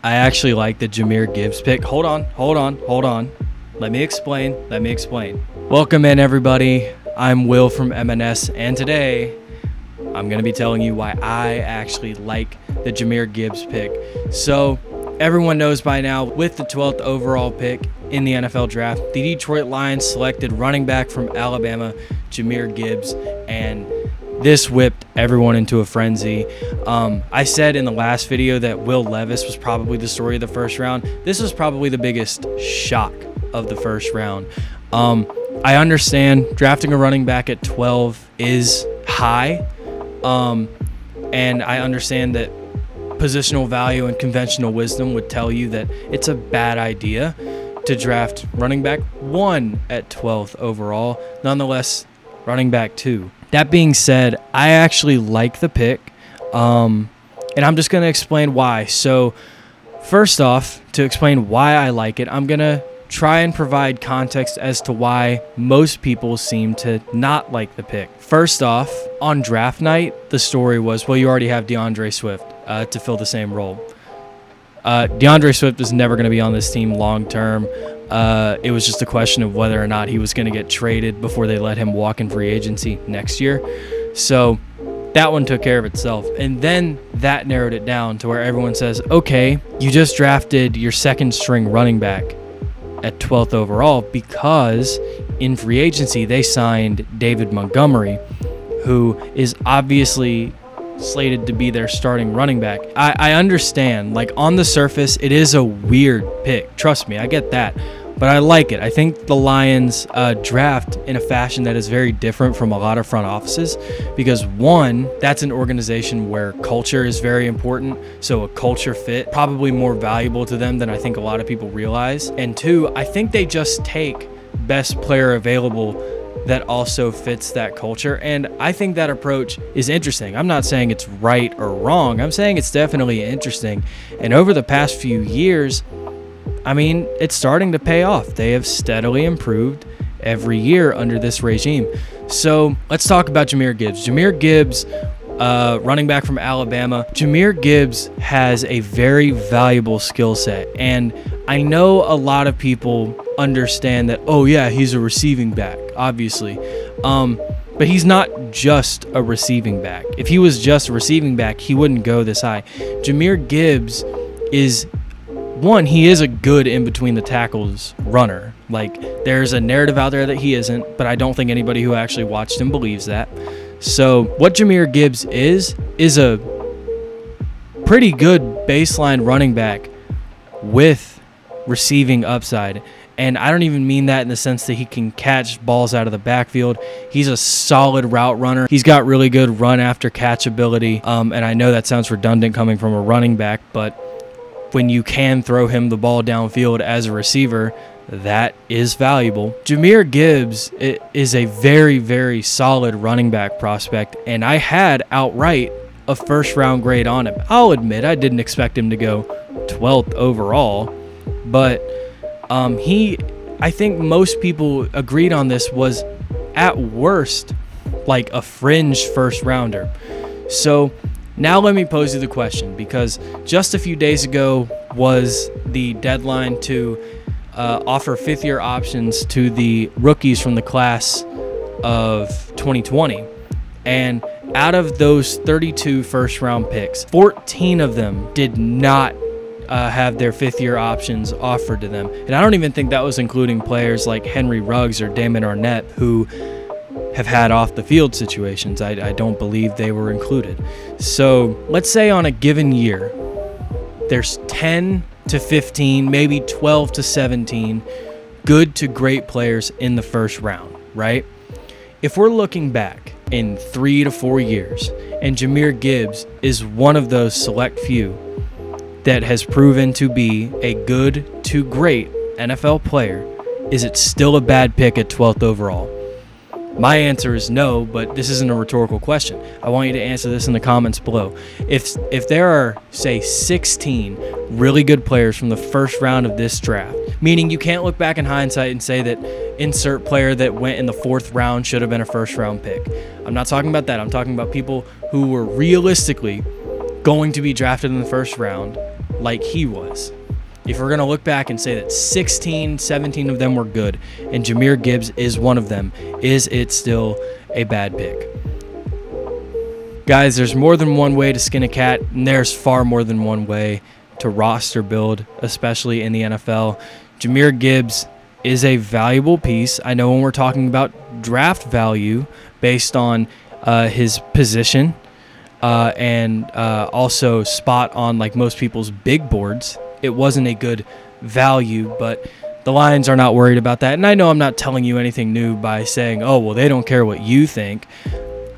I actually like the Jahmyr Gibbs pick. Hold on. Let me explain. Welcome in, everybody. I'm Will from MNS, and today I'm going to be telling you why I actually like the Jahmyr Gibbs pick. So everyone knows by now, with the 12th overall pick in the NFL draft, the Detroit Lions selected running back from Alabama, Jahmyr Gibbs, and this whipped everyone into a frenzy. I said in the last video that Will Levis was probably the story of the first round. This was probably the biggest shock of the first round. I understand drafting a running back at 12 is high, and I understand that positional value and conventional wisdom would tell you that it's a bad idea to draft running back 1 at 12th overall. Nonetheless, running back 2. That being said, I actually like the pick, and I'm just going to explain why. So first off, to explain why I like it, I'm going to try and provide context as to why most people seem to not like the pick. First off, on draft night, the story was, well, you already have DeAndre Swift to fill the same role. DeAndre Swift is never going to be on this team long term. It was just a question of whether or not he was going to get traded before they let him walk in free agency next year. So that one took care of itself. And then that narrowed it down to where everyone says, okay, you just drafted your second string running back at 12th overall because in free agency they signed David Montgomery, who is obviously slated to be their starting running back. I understand, like, on the surface it is a weird pick, trust me, I get that, but I like it. I think the Lions draft in a fashion that is very different from a lot of front offices because, one, that's an organization where culture is very important, so a culture fit probably more valuable to them than I think a lot of people realize, and two, I think they just take best player available that also fits that culture, and I think that approach is interesting. I'm not saying it's right or wrong, I'm saying it's definitely interesting, and over the past few years, I mean, it's starting to pay off. They have steadily improved every year under this regime. So let's talk about Jahmyr Gibbs. Jahmyr Gibbs, running back from Alabama. Jahmyr Gibbs has a very valuable skill set, and I know a lot of people understand that, oh yeah, he's a receiving back, obviously. But he's not just a receiving back. If he was just a receiving back, he wouldn't go this high. Jahmyr Gibbs is, one, he is a good in between the tackles runner. Like, there's a narrative out there that he isn't, but I don't think anybody who actually watched him believes that. So what Jahmyr Gibbs is a pretty good baseline running back with receiving upside. And I don't even mean that in the sense that he can catch balls out of the backfield. He's a solid route runner. He's got really good run after catch ability. And I know that sounds redundant coming from a running back, but when you can throw him the ball downfield as a receiver, that is valuable. Jahmyr Gibbs is a very, very solid running back prospect, and I had outright a first-round grade on him. I'll admit I didn't expect him to go 12th overall, but I think most people agreed on this, was at worst like a fringe first-rounder. So now let me pose you the question, because just a few days ago was the deadline to offer fifth-year options to the rookies from the class of 2020. And out of those 32 first-round picks, 14 of them did not have their fifth-year options offered to them. And I don't even think that was including players like Henry Ruggs or Damon Arnett, who have had off-the-field situations. I don't believe they were included. So let's say on a given year, there's 10 to 15, maybe 12 to 17 good to great players in the first round, right? If we're looking back in 3 to 4 years, and Jahmyr Gibbs is one of those select few that has proven to be a good to great NFL player, is it still a bad pick at 12th overall? My answer is no, but this isn't a rhetorical question. I want you to answer this in the comments below. If there are, say, 16 really good players from the first round of this draft, meaning you can't look back in hindsight and say that insert player that went in the 4th round should have been a first-round pick. I'm not talking about that. I'm talking about people who were realistically going to be drafted in the first round, like he was. If we're going to look back and say that 16, 17 of them were good, and Jahmyr Gibbs is one of them, is it still a bad pick? Guys, there's more than one way to skin a cat, and there's far more than one way to roster build, especially in the NFL. Jahmyr Gibbs is a valuable piece. I know when we're talking about draft value based on his position and also spot on like most people's big boards, it wasn't a good value, but the Lions are not worried about that. And I know I'm not telling you anything new by saying, oh, well, they don't care what you think.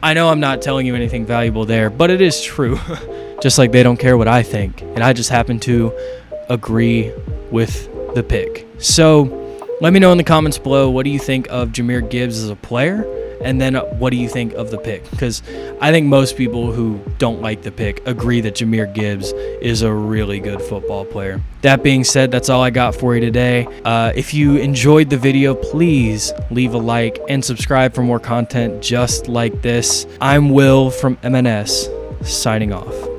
I know I'm not telling you anything valuable there, but it is true. Just like they don't care what I think. And I just happen to agree with the pick. So let me know in the comments below, what do you think of Jahmyr Gibbs as a player? And then what do you think of the pick? Because I think most people who don't like the pick agree that Jahmyr Gibbs is a really good football player. That being said, that's all I got for you today. If you enjoyed the video, please leave a like and subscribe for more content just like this. I'm Will from MNS, signing off.